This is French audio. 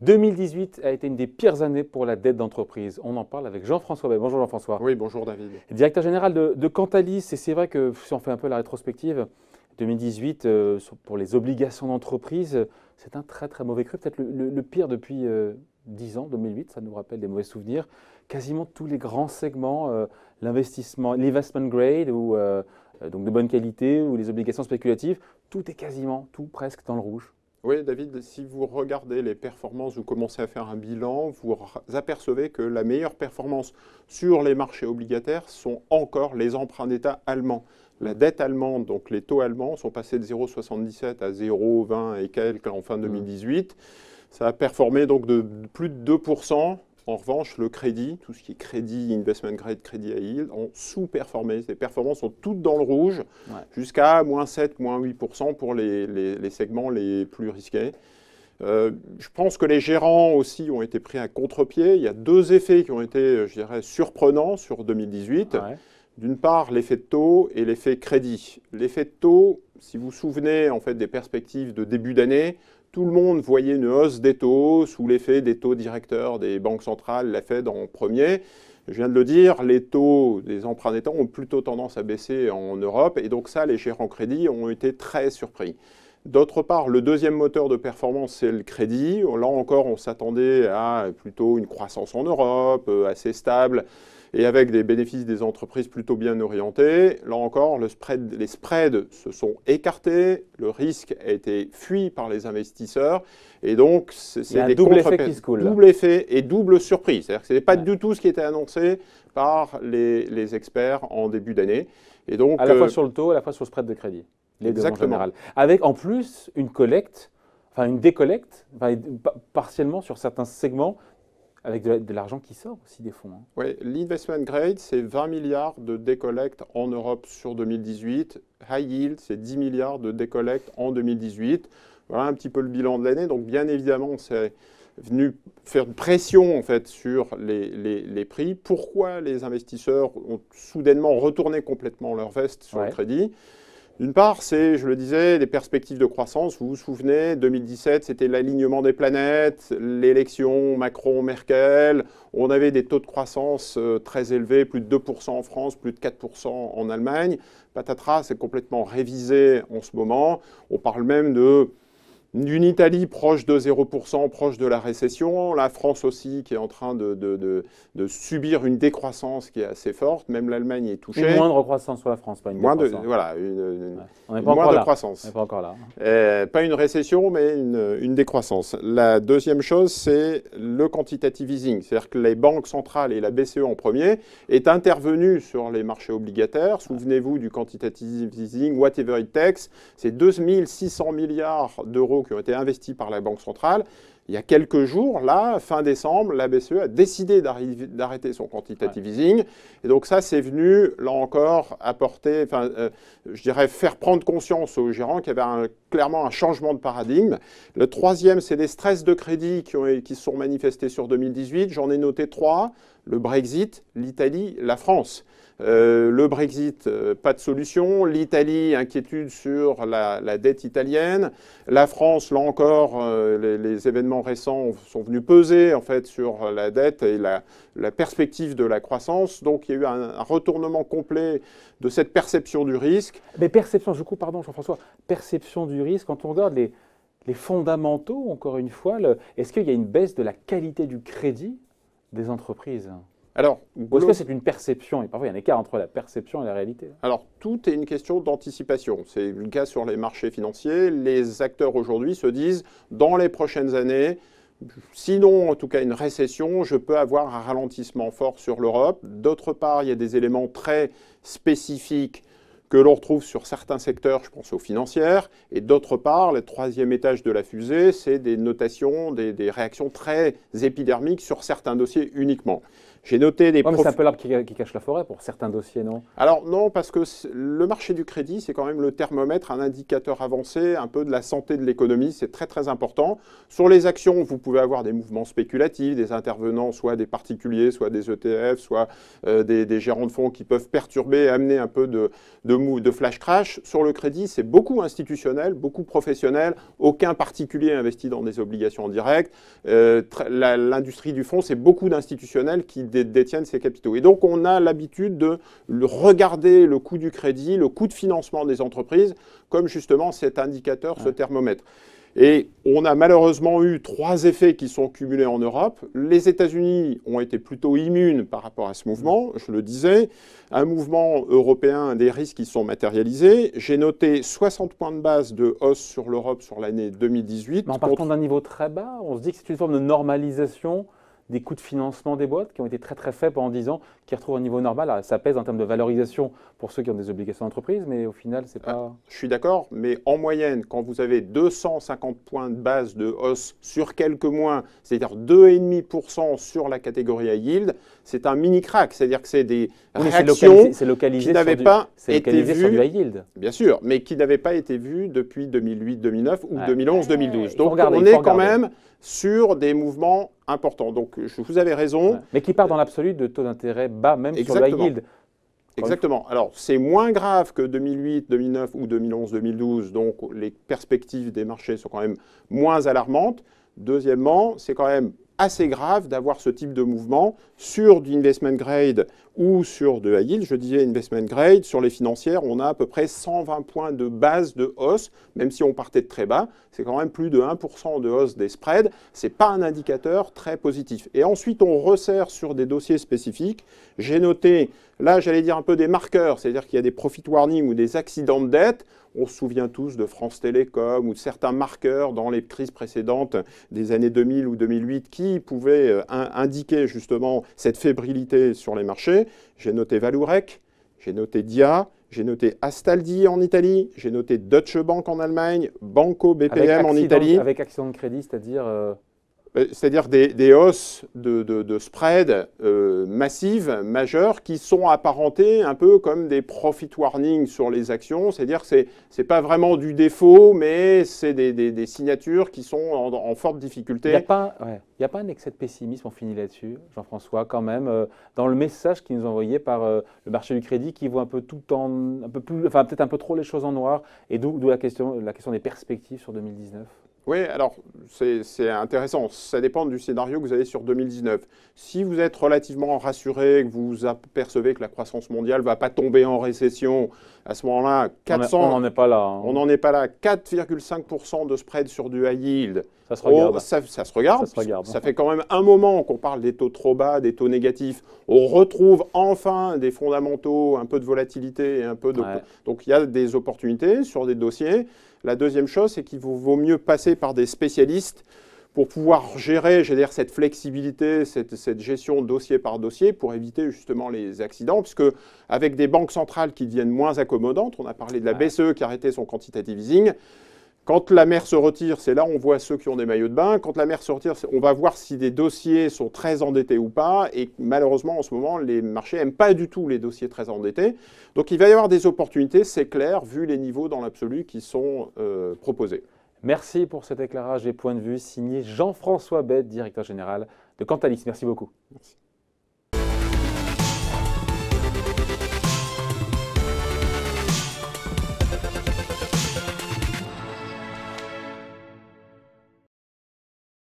2018 a été une des pires années pour la dette d'entreprise. On en parle avec Jean-François Bay. Bonjour Jean-François. Oui, bonjour David. Directeur général de Cantalis. Et c'est vrai que si on fait un peu la rétrospective, 2018, pour les obligations d'entreprise, c'est un très très mauvais cru. Peut-être le pire depuis 10 ans, 2008, ça nous rappelle des mauvais souvenirs. Quasiment tous les grands segments, l'investissement, l'investment grade, ou donc de bonne qualité, ou les obligations spéculatives, tout est quasiment, tout presque dans le rouge. Oui, David, si vous regardez les performances, vous commencez à faire un bilan, vous apercevez que la meilleure performance sur les marchés obligataires sont encore les emprunts d'État allemands. La dette allemande, donc les taux allemands, sont passés de 0,77 à 0,20 et quelques en fin 2018. Ça a performé donc de plus de 2%. En revanche, le crédit, tout ce qui est crédit, investment grade, crédit high yield, ont sous-performé. Ces performances sont toutes dans le rouge, jusqu'à moins 7, moins 8% pour les segments les plus risqués. Je pense que les gérants aussi ont été pris à contre-pied. Il y a deux effets qui ont été, je dirais, surprenants sur 2018. D'une part, l'effet de taux et l'effet crédit. L'effet de taux, si vous vous souvenez en fait, des perspectives de début d'année, tout le monde voyait une hausse des taux sous l'effet des taux directeurs des banques centrales, la Fed en premier. Je viens de le dire, les taux des emprunts d'État ont plutôt tendance à baisser en Europe. Et donc ça, les gérants crédits ont été très surpris. D'autre part, le deuxième moteur de performance, c'est le crédit. Là encore, on s'attendait à plutôt une croissance en Europe, assez stable, et avec des bénéfices des entreprises plutôt bien orientés. Là encore, les spreads se sont écartés, le risque a été fui par les investisseurs, et donc c'est un double effet qui se coule. Double effet et double surprise. C'est-à-dire que ce n'est pas du tout ce qui était annoncé par les experts en début d'année. Et donc, à la fois sur le taux, à la fois sur le spread de crédit. Les deux en général. Avec en plus une collecte, enfin une décollecte, partiellement sur certains segments, avec de l'argent qui sort aussi des fonds. Oui, l'investment grade, c'est 20 milliards de décollecte en Europe sur 2018. High yield, c'est 10 milliards de décollecte en 2018. Voilà un petit peu le bilan de l'année. Donc bien évidemment, c'est venu faire une pression en fait, sur les prix. Pourquoi les investisseurs ont soudainement retourné complètement leur veste sur le crédit ? D'une part, c'est, je le disais, des perspectives de croissance. Vous vous souvenez, 2017, c'était l'alignement des planètes, l'élection Macron-Merkel. On avait des taux de croissance très élevés, plus de 2% en France, plus de 4% en Allemagne. Patatras, c'est complètement révisé en ce moment. On parle même d'une Italie proche de 0%, proche de la récession. La France aussi qui est en train de subir une décroissance qui est assez forte. Même l'Allemagne est touchée. Une moindre croissance sur la France, pas une décroissance. Voilà, on n'est une pas encore moindre là. croissance. On n'est pas encore là. Pas une récession, mais une décroissance. La deuxième chose, c'est le quantitative easing. C'est-à-dire que les banques centrales et la BCE en premier est intervenue sur les marchés obligataires. Souvenez-vous du quantitative easing, whatever it takes. C'est 2600 milliards d'euros qui ont été investis par la Banque centrale. Il y a quelques jours, là, fin décembre, la BCE a décidé d'arrêter son quantitative easing. Et donc ça, c'est venu, là encore, apporter, je dirais, faire prendre conscience aux gérants qu'il y avait clairement un changement de paradigme. Le troisième, c'est des stress de crédit qui se sont manifestés sur 2018. J'en ai noté 3. Le Brexit, l'Italie, la France. Le Brexit, pas de solution. L'Italie, inquiétude sur la dette italienne. La France, là encore, les événements récents sont venus peser en fait, sur la dette et la perspective de la croissance. Donc il y a eu un retournement complet de cette perception du risque. Mais perception, je coupe, pardon Jean-François, perception du risque, quand on regarde les fondamentaux, encore une fois, est-ce qu'il y a une baisse de la qualité du crédit des entreprises ? Alors, ou est-ce que c'est une perception? Et parfois, il y a un écart entre la perception et la réalité. Alors, tout est une question d'anticipation. C'est le cas sur les marchés financiers. Les acteurs aujourd'hui se disent, dans les prochaines années, sinon, en tout cas, une récession, je peux avoir un ralentissement fort sur l'Europe. D'autre part, il y a des éléments très spécifiques que l'on retrouve sur certains secteurs, je pense aux financières, et d'autre part, le troisième étage de la fusée, c'est des notations, des réactions très épidermiques sur certains dossiers uniquement. J'ai noté des Ouais, mais c'est un peu l'arbre qui cache la forêt pour certains dossiers, non? Alors non, parce que le marché du crédit, c'est quand même le thermomètre, un indicateur avancé un peu de la santé de l'économie, c'est très très important. Sur les actions, vous pouvez avoir des mouvements spéculatifs, des intervenants, soit des particuliers, soit des ETF, soit des gérants de fonds qui peuvent perturber et amener un peu de flash crash. Sur le crédit, c'est beaucoup institutionnel, beaucoup professionnel, aucun particulier investi dans des obligations en direct. L'industrie du fonds, c'est beaucoup d'institutionnels qui détiennent ces capitaux. Et donc on a l'habitude de regarder le coût du crédit, le coût de financement des entreprises, comme justement cet indicateur, ce thermomètre. Et on a malheureusement eu 3 effets qui sont cumulés en Europe. Les États-Unis ont été plutôt immunes par rapport à ce mouvement, je le disais. Un mouvement européen, des risques qui sont matérialisés. J'ai noté 60 points de base de hausse sur l'Europe sur l'année 2018. Mais en partant d'un niveau très bas, on se dit que c'est une forme de normalisation des coûts de financement des boîtes qui ont été très très faibles pendant 10 ans, qui retrouvent un niveau normal. Alors, ça pèse en termes de valorisation pour ceux qui ont des obligations d'entreprise, mais au final, c'est pas... Je suis d'accord, mais en moyenne, quand vous avez 250 points de base de hausse sur quelques mois, c'est-à-dire 2,5% sur la catégorie high yield, c'est un mini crack, c'est-à-dire que c'est des réactions qui n'avaient pas été vues sur du high yield. Bien sûr, mais qui n'avaient pas été vues depuis 2008-2009 ou 2011-2012. Donc on est quand même sur des mouvements importants. Donc vous avez raison. Ouais. Mais qui part dans l'absolu de taux d'intérêt bas, même sur le high yield. Exactement. Alors, c'est moins grave que 2008, 2009 ou 2011, 2012. Donc, les perspectives des marchés sont quand même moins alarmantes. Deuxièmement, c'est quand même assez grave d'avoir ce type de mouvement sur du investment grade ou sur de high yield. Je disais investment grade, sur les financières, on a à peu près 120 points de base de hausse, même si on partait de très bas. C'est quand même plus de 1% de hausse des spreads. Ce n'est pas un indicateur très positif. Et ensuite, on resserre sur des dossiers spécifiques. J'ai noté, là, j'allais dire un peu des marqueurs, c'est-à-dire qu'il y a des profit warnings ou des accidents de dette. On se souvient tous de France Télécom ou de certains marqueurs dans les crises précédentes des années 2000 ou 2008 qui pouvaient indiquer justement cette fébrilité sur les marchés. J'ai noté Vallourec, j'ai noté Dia, j'ai noté Astaldi en Italie, j'ai noté Deutsche Bank en Allemagne, Banco BPM en Italie. Avec accident de crédit, c'est-à-dire... C'est-à-dire des hausses de spread massives, majeures, qui sont apparentées un peu comme des profit warnings sur les actions. C'est-à-dire que ce n'est pas vraiment du défaut, mais c'est des signatures qui sont en forte difficulté. Il n'y a pas un excès de pessimisme, on finit là-dessus, Jean-François, quand même, dans le message qui nous est envoyé par le marché du crédit qui voit un peu tout un peu plus, enfin peut-être un peu trop les choses en noir, et d'où la question des perspectives sur 2019. Oui, alors c'est intéressant. Ça dépend du scénario que vous avez sur 2019. Si vous êtes relativement rassuré, que vous apercevez que la croissance mondiale ne va pas tomber en récession, à ce moment-là, 400... On n'en est pas là. Hein. On n'en est pas là. 4,5% de spread sur du high yield. Ça se regarde. Ça se regarde. Ça se regarde. Ça fait quand même un moment qu'on parle des taux trop bas, des taux négatifs. On retrouve enfin des fondamentaux, un peu de volatilité et un peu de... Ouais. Donc il y a des opportunités sur des dossiers. La deuxième chose, c'est qu'il vaut mieux passer par des spécialistes pour pouvoir gérer, je veux dire, cette flexibilité, cette gestion dossier par dossier pour éviter justement les accidents, puisque avec des banques centrales qui deviennent moins accommodantes, on a parlé de la BCE qui a arrêté son quantitative easing. Quand la mer se retire, c'est là où on voit ceux qui ont des maillots de bain. Quand la mer se retire, on va voir si des dossiers sont très endettés ou pas. Et malheureusement, en ce moment, les marchés n'aiment pas du tout les dossiers très endettés. Donc il va y avoir des opportunités, c'est clair, vu les niveaux dans l'absolu qui sont proposés. Merci pour cet éclairage et point de vue signé Jean-François Bette, directeur général de Cantalis. Merci beaucoup. Merci.